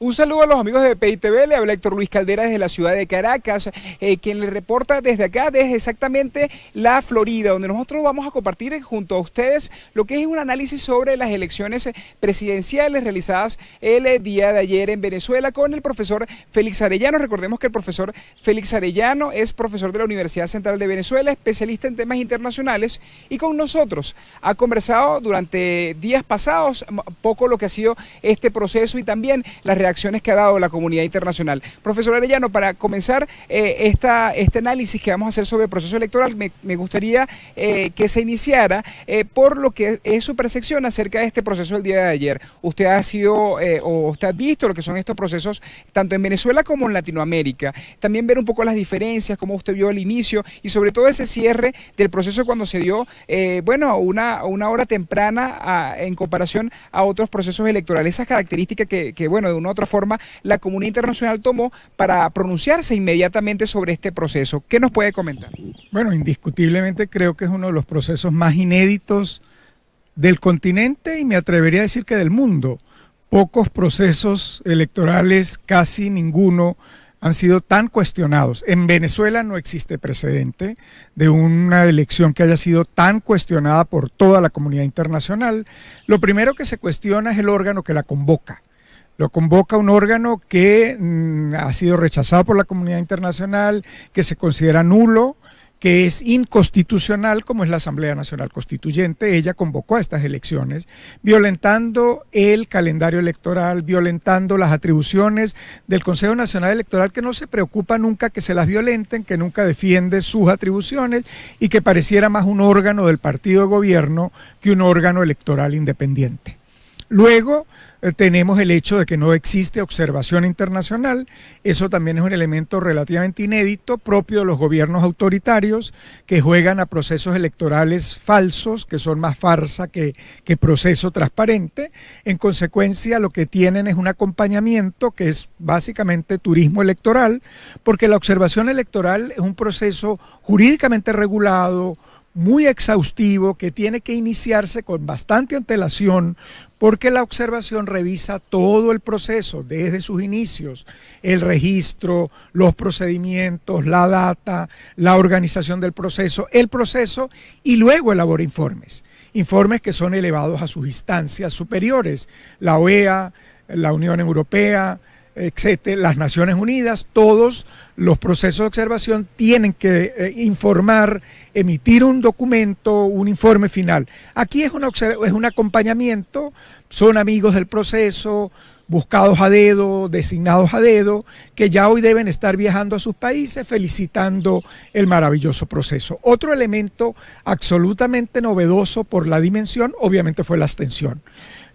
Un saludo a los amigos de PI TV, le habla Héctor Luis Caldera desde la ciudad de Caracas, quien le reporta desde acá, desde exactamente la Florida, donde nosotros vamos a compartir junto a ustedes lo que es un análisis sobre las elecciones presidenciales realizadas el día de ayer en Venezuela con el profesor Félix Arellano. Recordemos que el profesor Félix Arellano es profesor de la Universidad Central de Venezuela, especialista en temas internacionales, y con nosotros ha conversado durante días pasados poco lo que ha sido este proceso y también las reacciones que ha dado la comunidad internacional. Profesor Arellano, para comenzar este análisis que vamos a hacer sobre el proceso electoral, me gustaría que se iniciara por lo que es su percepción acerca de este proceso del día de ayer. Usted ha sido o usted ha visto lo que son estos procesos tanto en Venezuela como en Latinoamérica. También ver un poco las diferencias, cómo usted vio el inicio y sobre todo ese cierre del proceso cuando se dio, bueno, una hora temprana en comparación a otros procesos electorales. Esas características que, bueno, de una u otra forma la comunidad internacional tomó para pronunciarse inmediatamente sobre este proceso. ¿Qué nos puede comentar? Bueno, indiscutiblemente creo que es uno de los procesos más inéditos del continente y me atrevería a decir que del mundo. Pocos procesos electorales, casi ninguno, han sido tan cuestionados. En Venezuela no existe precedente de una elección que haya sido tan cuestionada por toda la comunidad internacional. Lo primero que se cuestiona es el órgano que la convoca. Lo convoca un órgano que ha sido rechazado por la comunidad internacional, que se considera nulo, que es inconstitucional, como es la Asamblea Nacional Constituyente. Ella convocó a estas elecciones, violentando el calendario electoral, violentando las atribuciones del Consejo Nacional Electoral, que no se preocupa nunca que se las violenten, que nunca defiende sus atribuciones y que pareciera más un órgano del partido de gobierno que un órgano electoral independiente. Luego tenemos el hecho de que no existe observación internacional. Eso también es un elemento relativamente inédito, propio de los gobiernos autoritarios que juegan a procesos electorales falsos, que son más farsa que proceso transparente. En consecuencia, lo que tienen es un acompañamiento que es básicamente turismo electoral, porque la observación electoral es un proceso jurídicamente regulado, muy exhaustivo, que tiene que iniciarse con bastante antelación, porque la observación revisa todo el proceso, desde sus inicios, el registro, los procedimientos, la data, la organización del proceso, el proceso, y luego elabora informes. Informes que son elevados a sus instancias superiores, la OEA, la Unión Europea, etcétera, las Naciones Unidas. Todos los procesos de observación tienen que informar, emitir un documento, un informe final. Aquí es un acompañamiento, son amigos del proceso, buscados a dedo, designados a dedo, que ya hoy deben estar viajando a sus países felicitando el maravilloso proceso. Otro elemento absolutamente novedoso por la dimensión, obviamente, fue la abstención.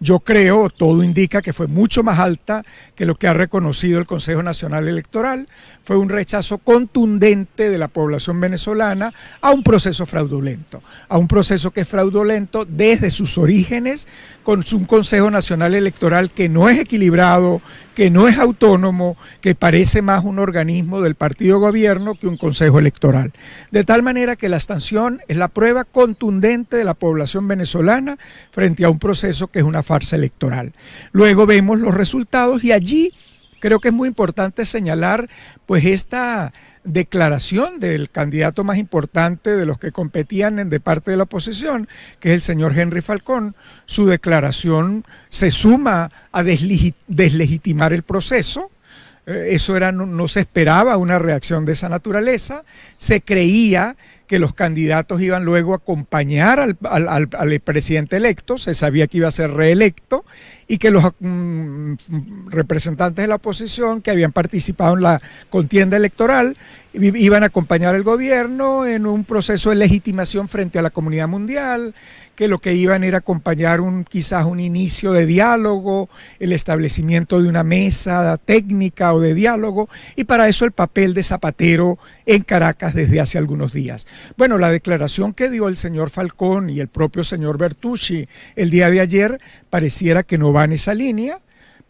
Yo creo, todo indica que fue mucho más alta que lo que ha reconocido el Consejo Nacional Electoral. Fue un rechazo contundente de la población venezolana a un proceso fraudulento, a un proceso que es fraudulento desde sus orígenes, con un Consejo Nacional Electoral que no es equilibrado, que no es autónomo, que parece más un organismo del partido gobierno que un consejo electoral. De tal manera que la abstención es la prueba contundente de la población venezolana frente a un proceso que es una farsa electoral. Luego vemos los resultados y allí creo que es muy importante señalar pues esta declaración del candidato más importante de los que competían de parte de la oposición, que es el señor Henry Falcón. Su declaración se suma a deslegitimar el proceso. Eso no se esperaba una reacción de esa naturaleza. Se creía que los candidatos iban luego a acompañar al presidente electo, se sabía que iba a ser reelecto, y que los representantes de la oposición que habían participado en la contienda electoral iban a acompañar al gobierno en un proceso de legitimación frente a la comunidad mundial, que lo que iban era acompañar quizás un inicio de diálogo, el establecimiento de una mesa técnica o de diálogo, y para eso el papel de Zapatero en Caracas desde hace algunos días. Bueno, la declaración que dio el señor Falcón y el propio señor Bertucci el día de ayer pareciera que no va en esa línea.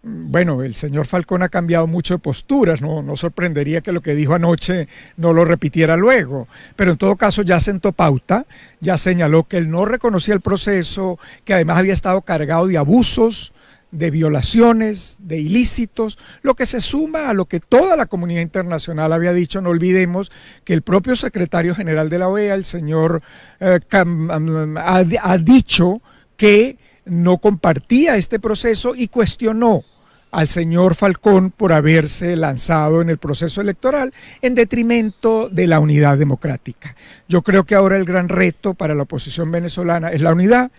Bueno, el señor Falcón ha cambiado mucho de posturas, no sorprendería que lo que dijo anoche no lo repitiera luego, pero en todo caso ya sentó pauta, ya señaló que él no reconocía el proceso, que además había estado cargado de abusos de violaciones, de ilícitos, lo que se suma a lo que toda la comunidad internacional había dicho. No olvidemos que el propio secretario general de la OEA, el señor ha dicho que no compartía este proceso y cuestionó al señor Falcón por haberse lanzado en el proceso electoral en detrimento de la unidad democrática. Yo creo que ahora el gran reto para la oposición venezolana es la unidad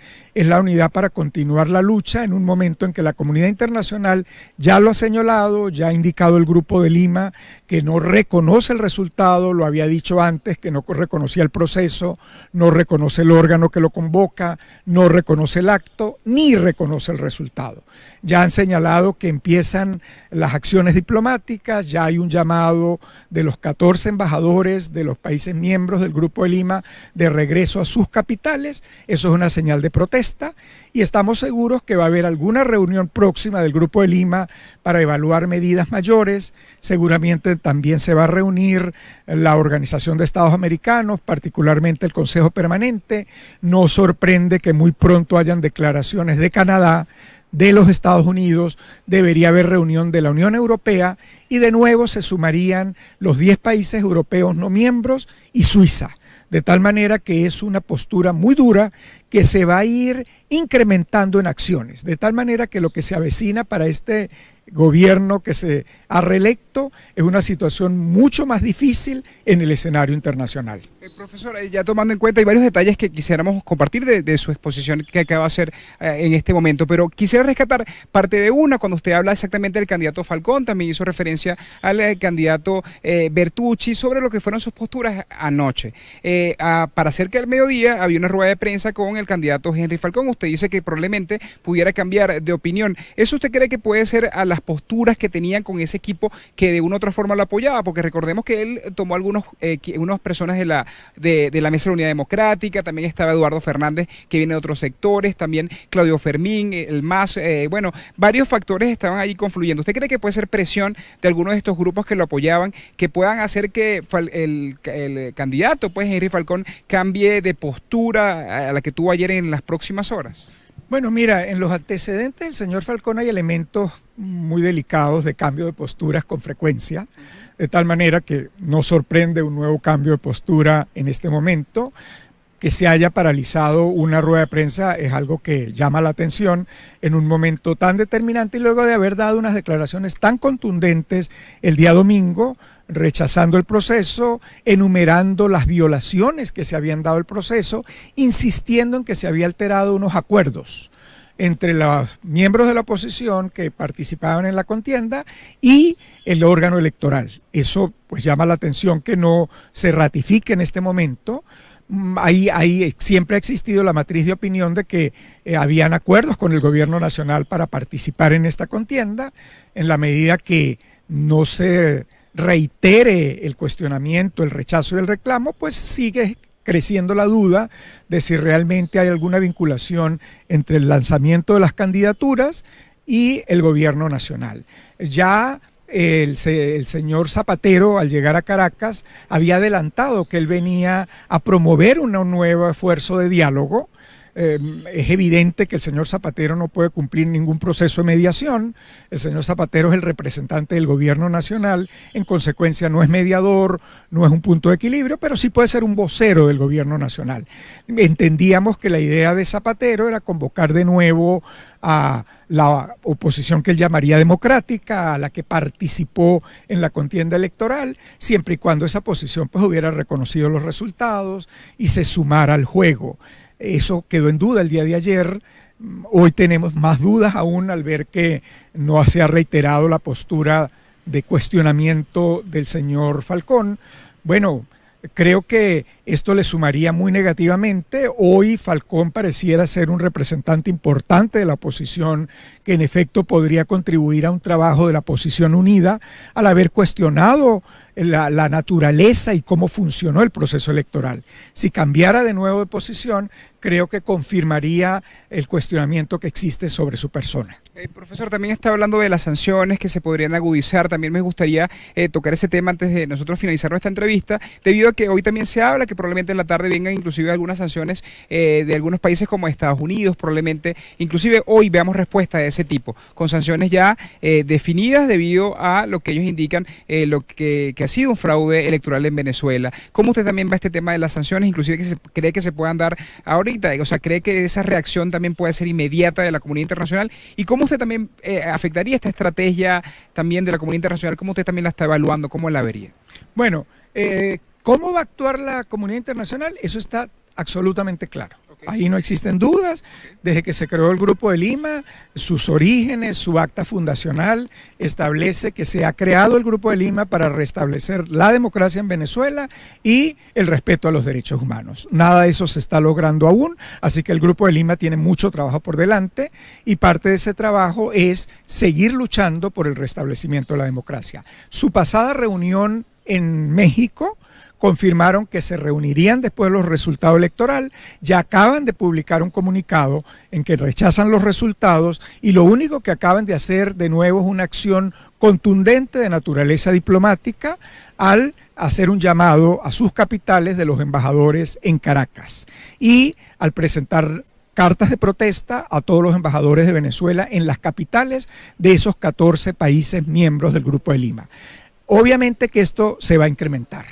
para continuar la lucha en un momento en que la comunidad internacional ya lo ha señalado, ya ha indicado el Grupo de Lima que no reconoce el resultado, lo había dicho antes, que no reconocía el proceso, no reconoce el órgano que lo convoca, no reconoce el acto, ni reconoce el resultado. Ya han señalado que empiezan las acciones diplomáticas, ya hay un llamado de los 14 embajadores de los países miembros del Grupo de Lima de regreso a sus capitales. Eso es una señal de protesta y estamos seguros que va a haber alguna reunión próxima del Grupo de Lima para evaluar medidas mayores. Seguramente también se va a reunir la Organización de Estados Americanos, particularmente el Consejo Permanente. No sorprende que muy pronto hayan declaraciones de Canadá, de los Estados Unidos, debería haber reunión de la Unión Europea y de nuevo se sumarían los 10 países europeos no miembros y Suiza. De tal manera que es una postura muy dura que se va a ir incrementando en acciones. De tal manera que lo que se avecina para este gobierno que se ha reelecto es una situación mucho más difícil en el escenario internacional. Profesor, ya tomando en cuenta, hay varios detalles que quisiéramos compartir de su exposición que acaba de hacer en este momento, pero quisiera rescatar parte de una, cuando usted habla exactamente del candidato Falcón, también hizo referencia al candidato Bertucci sobre lo que fueron sus posturas anoche. Para cerca del mediodía había una rueda de prensa con el candidato Henry Falcón. Usted dice que probablemente pudiera cambiar de opinión. ¿Eso usted cree que puede ser a las posturas que tenían con ese equipo que de una u otra forma lo apoyaba? Porque recordemos que él tomó unas personas de la Mesa de la Unidad Democrática, también estaba Eduardo Fernández, que viene de otros sectores, también Claudio Fermín, el MAS, bueno, varios factores estaban ahí confluyendo. ¿Usted cree que puede ser presión de algunos de estos grupos que lo apoyaban, que puedan hacer que el candidato, pues Henry Falcón, cambie de postura a la que tuvo ayer en las próximas horas? Bueno, mira, en los antecedentes del señor Falcón hay elementos muy delicados de cambio de posturas con frecuencia, de tal manera que no sorprende un nuevo cambio de postura en este momento. Que se haya paralizado una rueda de prensa es algo que llama la atención en un momento tan determinante y luego de haber dado unas declaraciones tan contundentes el día domingo, rechazando el proceso, enumerando las violaciones que se habían dado al proceso, insistiendo en que se había alterado unos acuerdos entre los miembros de la oposición que participaban en la contienda y el órgano electoral. Eso pues llama la atención que no se ratifique en este momento. Ahí siempre ha existido la matriz de opinión de que habían acuerdos con el gobierno nacional para participar en esta contienda. En la medida que no se reitere el cuestionamiento, el rechazo y el reclamo, pues sigue creciendo la duda de si realmente hay alguna vinculación entre el lanzamiento de las candidaturas y el gobierno nacional. Ya el señor Zapatero, al llegar a Caracas, había adelantado que él venía a promover un nuevo esfuerzo de diálogo. Es evidente que el señor Zapatero no puede cumplir ningún proceso de mediación. El señor Zapatero es el representante del gobierno nacional, en consecuencia no es mediador, no es un punto de equilibrio, pero sí puede ser un vocero del gobierno nacional. Entendíamos que la idea de Zapatero era convocar de nuevo a la oposición que él llamaría democrática, a la que participó en la contienda electoral, siempre y cuando esa oposición pues hubiera reconocido los resultados y se sumara al juego. Eso quedó en duda el día de ayer. Hoy tenemos más dudas aún al ver que no se ha reiterado la postura de cuestionamiento del señor Falcón. Bueno, creo que esto le sumaría muy negativamente. Hoy Falcón pareciera ser un representante importante de la oposición que en efecto podría contribuir a un trabajo de la oposición unida al haber cuestionado la naturaleza y cómo funcionó el proceso electoral. Si cambiara de nuevo de posición, creo que confirmaría el cuestionamiento que existe sobre su persona. Profesor, también está hablando de las sanciones que se podrían agudizar. También me gustaría tocar ese tema antes de nosotros finalizar nuestra entrevista, debido a que hoy también se habla que probablemente en la tarde vengan inclusive algunas sanciones de algunos países como Estados Unidos, probablemente, inclusive hoy veamos respuestas de ese tipo, con sanciones ya definidas debido a lo que ellos indican, lo que ha sido un fraude electoral en Venezuela. ¿Cómo usted también va este tema de las sanciones, inclusive que se cree que se puedan dar ahorita? O sea, ¿cree que esa reacción también puede ser inmediata de la comunidad internacional? ¿Y cómo usted también afectaría esta estrategia también de la comunidad internacional? ¿Cómo usted también la está evaluando? ¿Cómo la vería? Bueno, ¿cómo va a actuar la comunidad internacional? Eso está absolutamente claro. Ahí no existen dudas. Desde que se creó el Grupo de Lima, sus orígenes, su acta fundacional establece que se ha creado el Grupo de Lima para restablecer la democracia en Venezuela y el respeto a los derechos humanos. Nada de eso se está logrando aún, así que el Grupo de Lima tiene mucho trabajo por delante y parte de ese trabajo es seguir luchando por el restablecimiento de la democracia. Su pasada reunión en México confirmaron que se reunirían después de los resultados electorales, ya acaban de publicar un comunicado en que rechazan los resultados y lo único que acaban de hacer de nuevo es una acción contundente de naturaleza diplomática al hacer un llamado a sus capitales de los embajadores en Caracas y al presentar cartas de protesta a todos los embajadores de Venezuela en las capitales de esos 14 países miembros del Grupo de Lima. Obviamente que esto se va a incrementar.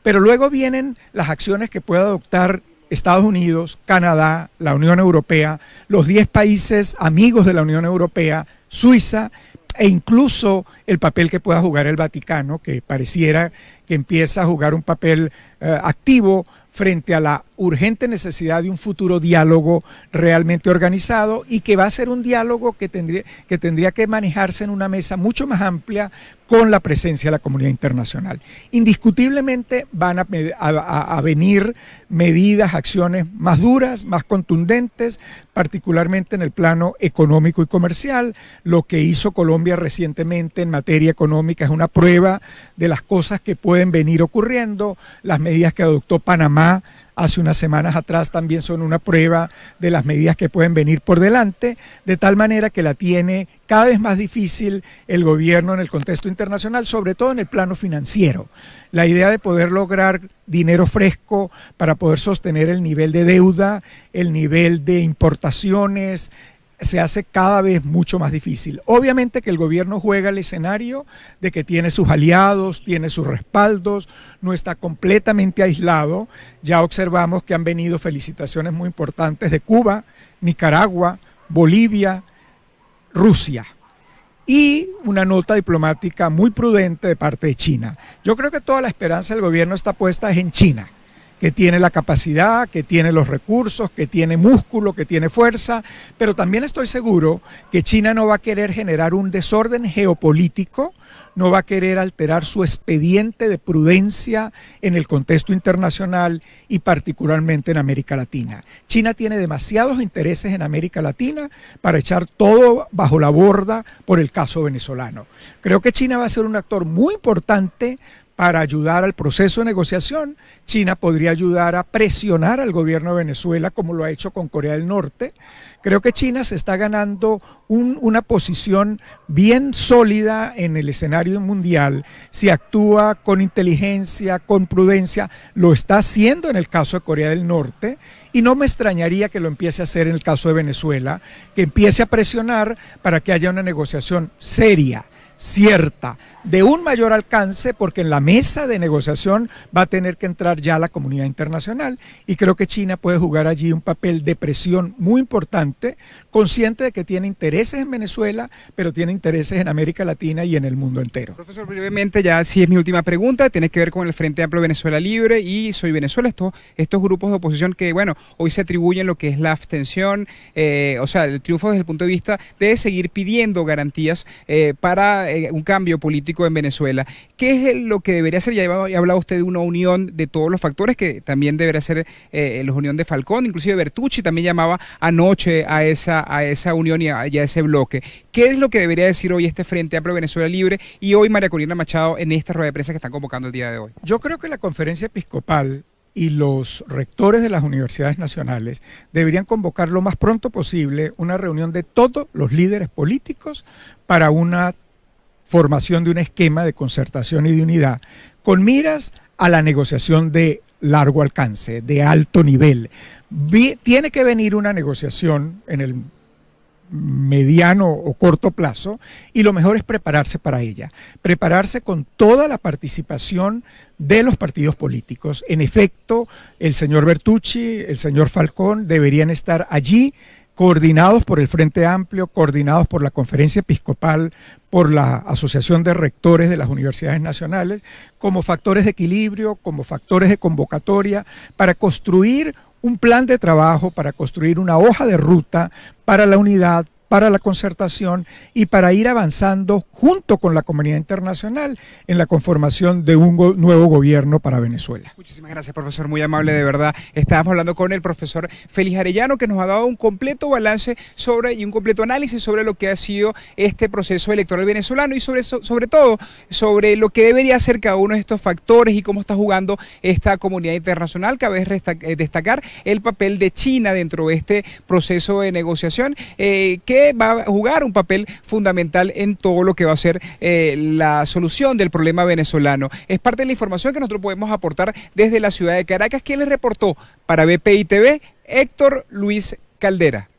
Pero luego vienen las acciones que puede adoptar Estados Unidos, Canadá, la Unión Europea, los 10 países amigos de la Unión Europea, Suiza e incluso el papel que pueda jugar el Vaticano, que pareciera que empieza a jugar un papel activo frente a la urgente necesidad de un futuro diálogo realmente organizado y que va a ser un diálogo que tendría que manejarse en una mesa mucho más amplia con la presencia de la comunidad internacional. Indiscutiblemente van a venir medidas, acciones más duras, más contundentes, particularmente en el plano económico y comercial. Lo que hizo Colombia recientemente en materia económica es una prueba de las cosas que pueden venir ocurriendo. Las medidas que adoptó Panamá hace unas semanas atrás también son una prueba de las medidas que pueden venir por delante, de tal manera que la tiene cada vez más difícil el gobierno en el contexto internacional, sobre todo en el plano financiero. La idea de poder lograr dinero fresco para poder sostener el nivel de deuda, el nivel de importaciones, se hace cada vez mucho más difícil. Obviamente que el gobierno juega el escenario de que tiene sus aliados, tiene sus respaldos, no está completamente aislado. Ya observamos que han venido felicitaciones muy importantes de Cuba, Nicaragua, Bolivia, Rusia y una nota diplomática muy prudente de parte de China. Yo creo que toda la esperanza del gobierno está puesta en China, que tiene la capacidad, que tiene los recursos, que tiene músculo, que tiene fuerza, pero también estoy seguro que China no va a querer generar un desorden geopolítico, no va a querer alterar su expediente de prudencia en el contexto internacional y particularmente en América Latina. China tiene demasiados intereses en América Latina para echar todo bajo la borda por el caso venezolano. Creo que China va a ser un actor muy importante para ayudar al proceso de negociación. China podría ayudar a presionar al gobierno de Venezuela como lo ha hecho con Corea del Norte. Creo que China se está ganando una posición bien sólida en el escenario mundial. Si actúa con inteligencia, con prudencia, lo está haciendo en el caso de Corea del Norte y no me extrañaría que lo empiece a hacer en el caso de Venezuela, que empiece a presionar para que haya una negociación seria, cierta, de un mayor alcance, porque en la mesa de negociación va a tener que entrar ya la comunidad internacional y creo que China puede jugar allí un papel de presión muy importante, consciente de que tiene intereses en Venezuela, pero tiene intereses en América Latina y en el mundo entero. Profesor, brevemente, ya sí es mi última pregunta, tiene que ver con el Frente Amplio Venezuela Libre y Soy Venezuela, estos grupos de oposición que, bueno, hoy se atribuyen lo que es la abstención, o sea, el triunfo desde el punto de vista de seguir pidiendo garantías para un cambio político en Venezuela. ¿Qué es lo que debería ser? Ya ha hablado usted de una unión de todos los factores, que también debería ser la unión de Falcón, inclusive Bertucci también llamaba anoche a esa unión y a ese bloque. ¿Qué es lo que debería decir hoy este Frente Amplio Venezuela Libre y hoy María Corina Machado en esta rueda de prensa que están convocando el día de hoy? Yo creo que la conferencia episcopal y los rectores de las universidades nacionales deberían convocar lo más pronto posible una reunión de todos los líderes políticos para una formación de un esquema de concertación y de unidad con miras a la negociación de largo alcance, de alto nivel. Tiene que venir una negociación en el mediano o corto plazo, y lo mejor es prepararse para ella, prepararse con toda la participación de los partidos políticos. En efecto, el señor Bertucci, el señor Falcón deberían estar allí, coordinados por el Frente Amplio, coordinados por la Conferencia Episcopal, por la Asociación de Rectores de las Universidades Nacionales, como factores de equilibrio, como factores de convocatoria, para construir un plan de trabajo, para construir una hoja de ruta para la unidad, para la concertación y para ir avanzando junto con la comunidad internacional en la conformación de un nuevo gobierno para Venezuela. Muchísimas gracias, profesor, muy amable, de verdad. Estábamos hablando con el profesor Félix Arellano, que nos ha dado un completo balance y un completo análisis sobre lo que ha sido este proceso electoral venezolano y sobre todo sobre lo que debería ser cada uno de estos factores y cómo está jugando esta comunidad internacional. Cabe destacar el papel de China dentro de este proceso de negociación, que va a jugar un papel fundamental en todo lo que va a ser la solución del problema venezolano. Es parte de la información que nosotros podemos aportar desde la ciudad de Caracas. ¿Quién les reportó para BPI TV? Héctor Luis Caldera.